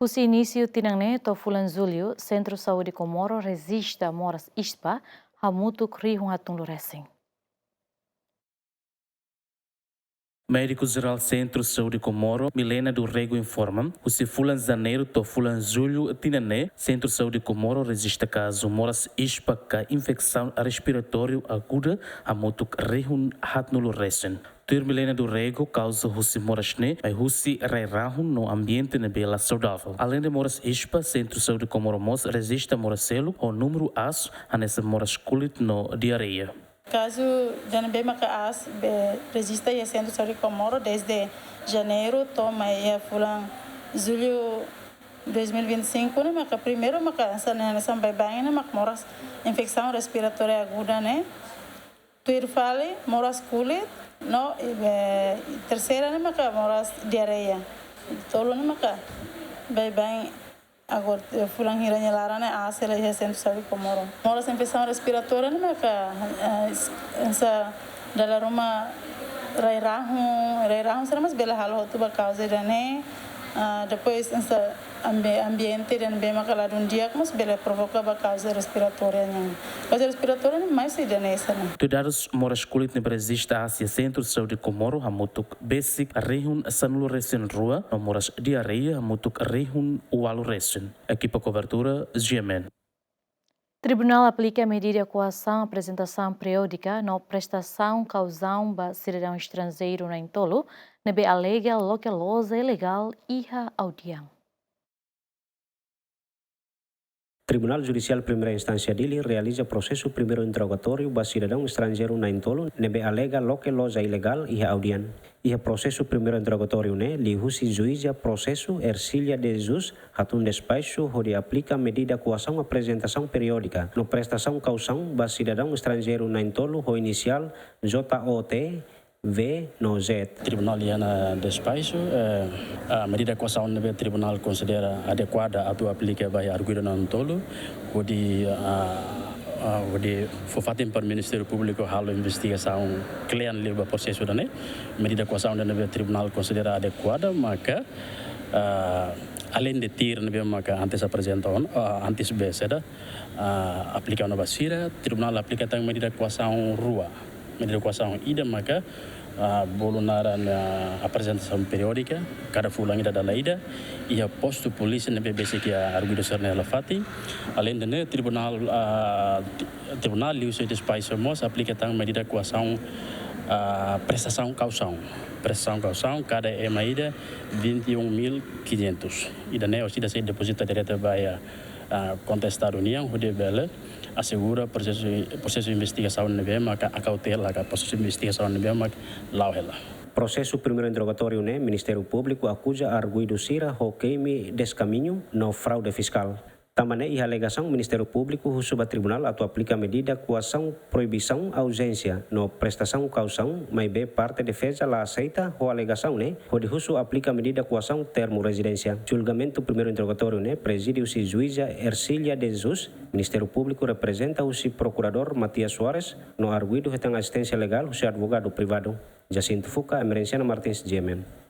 Husi início tinangne to fulan Zulio, Centro Saúde Comoro resista moras ispa, hamutu krihun hatun luresing. Médico-geral Centro Saúde Comoro, Milena do Rego informa, o se fulan janeiro to fulan julho, tinane, Centro Saúde Comoro resiste caso moras ispa ka infecção respiratória aguda, hamutu krihun hatun luresing. Tur Milena do Rego causa husi morasne, mas husi rairahun no ambiente na bela saudável. Além de moras ispa, Centro Saúde Comoro Mos resiste a moracelo, o número aço, a nessa moras culit no diarreia. Caso já não bem macaas, resiste a Centro Saúde Comoro desde janeiro, toma aí fulan julho 2025, né? Maca primeiro maca essa nessa bem né? Maca moras infecção respiratória aguda, né? Tuir fale moras culit, no terceira né? Maca moras diarreia, tolo né? Maca bem agora fulan hiranya larana asela ya Centro Saúde Comoro. Moras infecção respiratória né? Maca essa dalam rumah rairahun será mais bela hal tu causa né? Depois essa ambiente dan bem macalar dia mas bela provoca causa respiratória né? Causa respiratória é mais se danesa né? Dados moras kulit ne resiste a Ásia Centro Saúde Comoro hamutuk basic rehun sanulu resen rua no moras diarreia hamutuk rehun ualu resen. Equipa cobertura GMN. Tribunal aplica a medida coação apresentação periódica na prestação causão para cidadão estrangeiro na Intolo, nebe alega localosa ilegal iha audiang. Tribunal Judicial Primeira Instância Dili realiza processo primeiro interrogatório para cidadão estrangeiro na Intolo, nebe alega localosa ilegal iha audiang. Iha processo primeiro interrogatório ne li husi juíza processo Ercília de Jesus hatun despacho onde aplica medida coação apresentação periódica no prestação causão para cidadão estrangeiro na Intolo o inicial JOT V no Z. Tribunal na despacho, a medida coação do tribunal considera adequada a aplicar vai arguido na Intolo, onde fofatin para o Ministério Público halo investigação clean leva processo da medida coação do tribunal considera adequada maka além de ter maka antes apresentação antes beceda aplicar na basira tribunal aplica também medida coação rua medida coação ida maka bolonara na apresentação periódica cada fulang ida da ida ia posto polícia na BBC que a arguido serna lafati além de tribunal tribunal liu se despacho mos aplica também medida coação prestação causão cada emaida 21.500 ida ne osida se deposita direta vai contestar união onde bela assegura processo de investigação na BEMA a cautela que processo de investigação na BEMA lá ela. Processo primeiro interrogatório ne Ministério Público acusa arguido sira o crime descaminho no fraude fiscal. Também a alegação Ministério Público suba tribunal atu aplica medida coação proibição ausência no prestação causão mas be parte defesa la aceita a alegação né onde husu aplica medida coação termo residência. Julgamento primeiro interrogatório né presídio se juíza Ercília de Jesus. Ministério Público representa o procurador Matias Soares no arguido retang assistência legal o advogado privado. Jacinto Fuca, Emerenciana Martins, GMN.